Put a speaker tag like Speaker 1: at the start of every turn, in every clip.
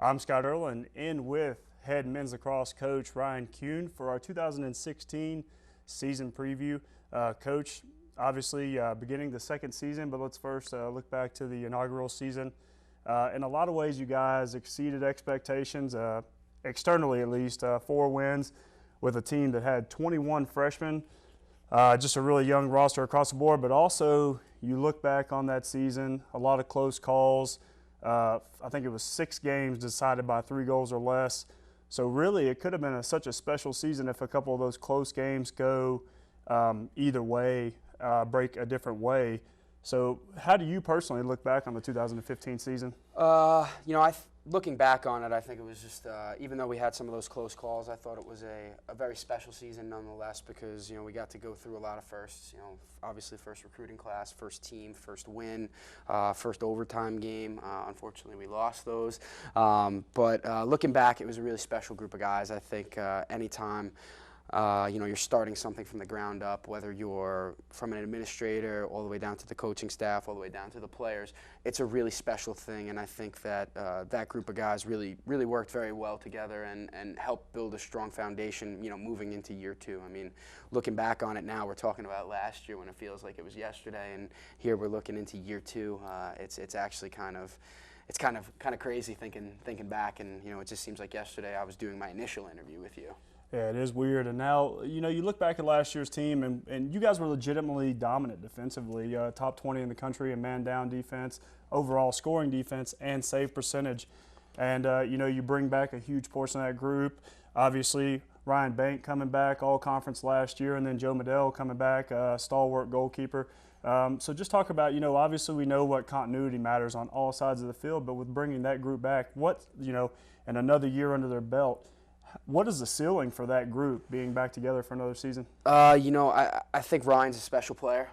Speaker 1: I'm Scott Earl, and in with head men's lacrosse coach Ryan Kuhn for our 2016 season preview. Coach, obviously beginning the second season, but let's first look back to the inaugural season. In a lot of ways, you guys exceeded expectations, externally at least, 4 wins with a team that had 21 freshmen, just a really young roster across the board, but also you look back on that season, a lot of close calls. I think it was 6 games decided by 3 goals or less. So really it could have been such a special season if a couple of those close games go either way, break a different way. So how do you personally look back on the 2015 season?
Speaker 2: Looking back on it, I think it was just, even though we had some of those close calls, I thought it was a very special season nonetheless because, we got to go through a lot of firsts. Obviously first recruiting class, first team, first win, first overtime game. Unfortunately, we lost those. But looking back, it was a really special group of guys. I think anytime you're starting something from the ground up, whether you're from an administrator all the way down to the coaching staff, all the way down to the players, it's a really special thing. And I think that that group of guys really worked very well together and helped build a strong foundation, moving into year 2. I mean, looking back on it now, we're talking about last year when it feels like it was yesterday, and here we're looking into year 2. It's actually kind of crazy thinking back, and it just seems like yesterday I was doing my initial interview with you.
Speaker 1: Yeah, it is weird. And now, you look back at last year's team, and you guys were legitimately dominant defensively, top 20 in the country in man-down defense, overall scoring defense, and save percentage. And, you bring back a huge portion of that group. Obviously, Ryan Bank coming back, all-conference last year, and then Joe Medell coming back, stalwart goalkeeper. So just talk about, obviously we know what continuity matters on all sides of the field, but with bringing that group back, and another year under their belt, what is the ceiling for that group being back together for another season?
Speaker 2: I think Ryan's a special player.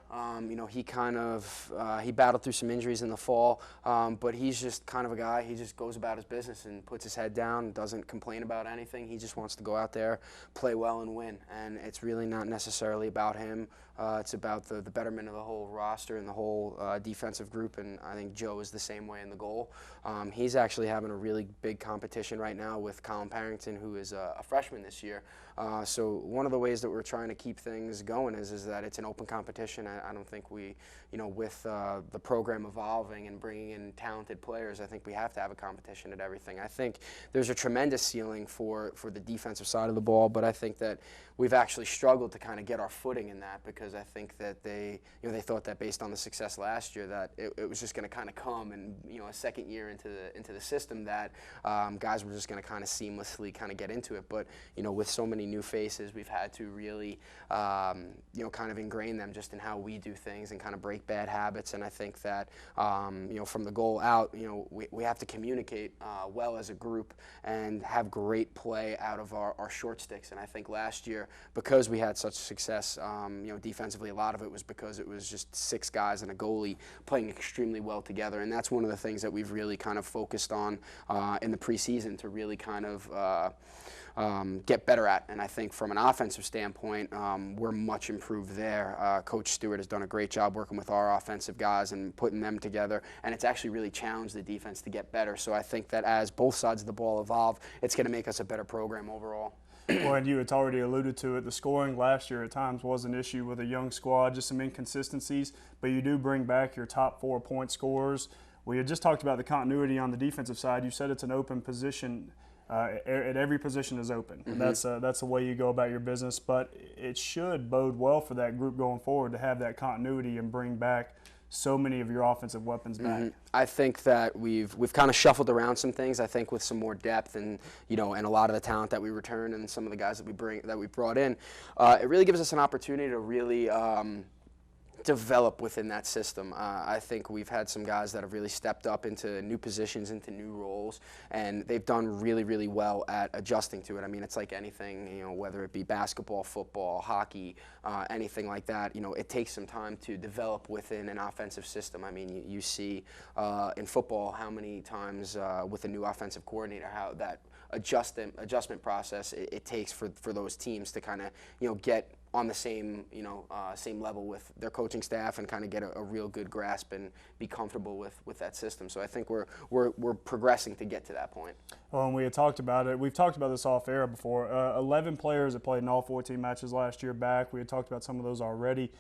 Speaker 2: He battled through some injuries in the fall, but he's just kind of a guy. He just goes about his business and puts his head down, doesn't complain about anything. He just wants to go out there, play well, and win. And it's really not necessarily about him. It's about the betterment of the whole roster and the whole defensive group, and I think Joe is the same way in the goal. He's actually having a really big competition right now with Colin Parrington, who is a freshman this year. So one of the ways that we're trying to keep things going is that it's an open competition. I don't think we, with the program evolving and bringing in talented players, I think we have to have a competition at everything. I think there's a tremendous ceiling for the defensive side of the ball, but I think that we've actually struggled to kind of get our footing in that because I think that they thought that based on the success last year that it was just going to kind of come, and a second year into the system that guys were just going to kind of seamlessly kind of get into it. But with so many new faces, we've had to really kind of ingrain them just in how we do things and kind of break bad habits. And I think that from the goal out, we have to communicate well as a group and have great play out of our short sticks. And I think last year, because we had such success defensively, a lot of it was because it was just 6 guys and a goalie playing extremely well together. And that's one of the things that we've really kind of focused on in the preseason to really kind of get better at. And I think from an offensive standpoint, we're much improved there. Coach Stewart has done a great job working with our offensive guys and putting them together, and it's actually really challenged the defense to get better. So I think that as both sides of the ball evolve, it's going to make us a better program overall.
Speaker 1: Well, and you had already alluded to it. The scoring last year at times was an issue with a young squad, just some inconsistencies, but you do bring back your top 4 point scorers. We had just talked about the continuity on the defensive side. You said it's an open position. At every position is open. Mm-hmm. That's the way you go about your business, but it should bode well for that group going forward to have that continuity and bring back so many of your offensive weapons back.
Speaker 2: Mm-hmm. I think that we've kind of shuffled around some things. I think with some more depth and and a lot of the talent that we return and some of the guys that we brought in, it really gives us an opportunity to really develop within that system. I think we've had some guys that have really stepped up into new positions, into new roles, and they've done really well at adjusting to it. I mean, it's like anything, whether it be basketball, football, hockey, anything like that, it takes some time to develop within an offensive system. I mean, you see in football how many times with a new offensive coordinator, how that adjustment process it takes for those teams to kind of, get on the same, same level with their coaching staff and kind of get a real good grasp and be comfortable with that system. So I think we're progressing to get to that point.
Speaker 1: Well, and we had talked about it. We've talked about this off air before. 11 players that played in all 14 matches last year back. We had talked about some of those already.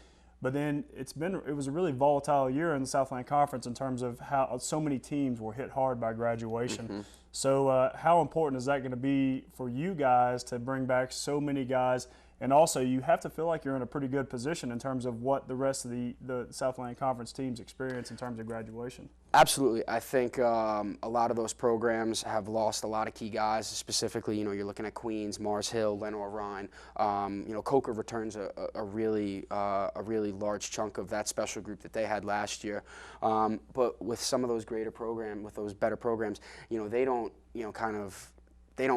Speaker 1: But then it was a really volatile year in the Southland Conference in terms of how so many teams were hit hard by graduation.
Speaker 2: Mm-hmm.
Speaker 1: So how important is that going to be for you guys to bring back so many guys? And also, you have to feel like you're in a pretty good position in terms of what the rest of the Southland Conference teams experience in terms of graduation.
Speaker 2: Absolutely. I think a lot of those programs have lost a lot of key guys. Specifically, you're looking at Queens, Mars Hill, Lenoir-Rhyne. Coker returns a really large chunk of that special group that they had last year. But with some of those greater programs, with those better programs, they don't, they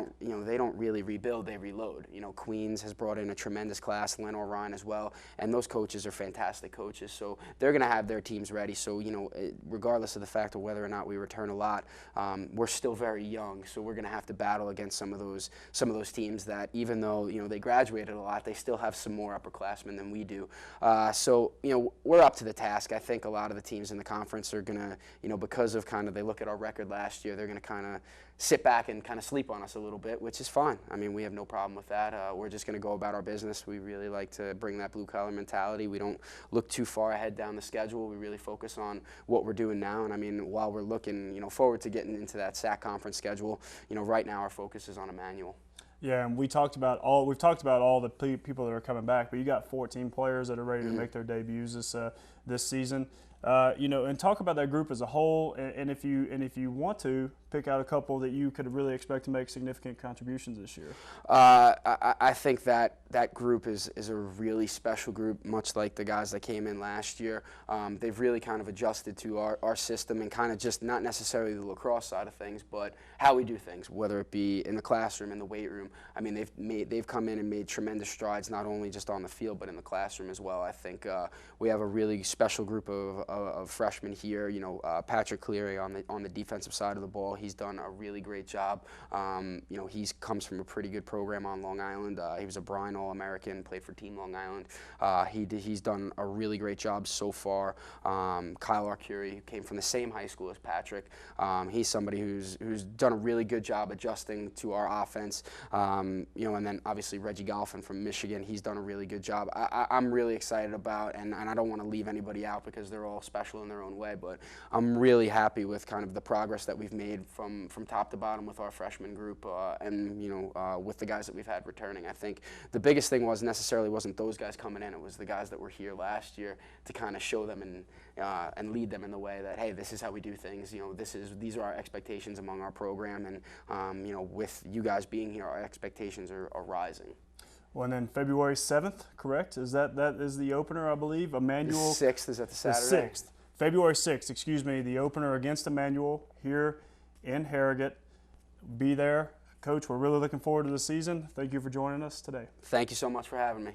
Speaker 2: don't really rebuild, they reload. Queens has brought in a tremendous class, Lenoir-Rhyne as well, and those coaches are fantastic coaches. So they're going to have their teams ready. So, regardless of the fact of whether or not we return a lot, we're still very young. So we're going to have to battle against some of those teams that, even though, they graduated a lot, they still have some more upperclassmen than we do. So, we're up to the task. I think a lot of the teams in the conference are going to, because of they look at our record last year, they're going to sit back and sleep on us a little bit, which is fine. I mean, we have no problem with that. We're just going to go about our business. We really like to bring that blue-collar mentality. We don't look too far ahead down the schedule. We really focus on what we're doing now. And I mean, while we're looking, forward to getting into that SAC conference schedule, right now our focus is on Emmanuel.
Speaker 1: Yeah, and we've talked about all the people that are coming back, but you got 14 players that are ready to make their debuts this season. And talk about that group as a whole, and if you want to pick out a couple that you could really expect to make significant contributions this year.
Speaker 2: I think that group is a really special group, much like the guys that came in last year. They've really adjusted to our system and just not necessarily the lacrosse side of things, but how we do things, whether it be in the classroom, in the weight room. I mean, they've come in and made tremendous strides, not only just on the field, but in the classroom as well. I think we have a really special group of freshmen here. Patrick Cleary on the defensive side of the ball. He's done a really great job. He comes from a pretty good program on Long Island. He was a Bryan All-American, played for Team Long Island. He's done a really great job so far. Kyle Arcuri came from the same high school as Patrick. He's somebody who's done a really good job adjusting to our offense. And then obviously Reggie Golphin from Michigan. He's done a really good job. I'm really excited about, and I don't want to leave anybody out because they're all special in their own way, but I'm really happy with the progress that we've made from top to bottom with our freshman group and with the guys that we've had returning. I think the biggest thing wasn't those guys coming in. It was the guys that were here last year to show them and lead them in the way that, hey, this is how we do things. These are our expectations among our program, and with you guys being here, our expectations are rising.
Speaker 1: Well, and then February 7th, correct? That is the opener, I believe. Emmanuel.
Speaker 2: The 6th is at the Saturday.
Speaker 1: The 6th. February 6th, excuse me, the opener against Emmanuel here in Harrogate. Be there. Coach, we're really looking forward to the season. Thank you for joining us today.
Speaker 2: Thank you so much for having me.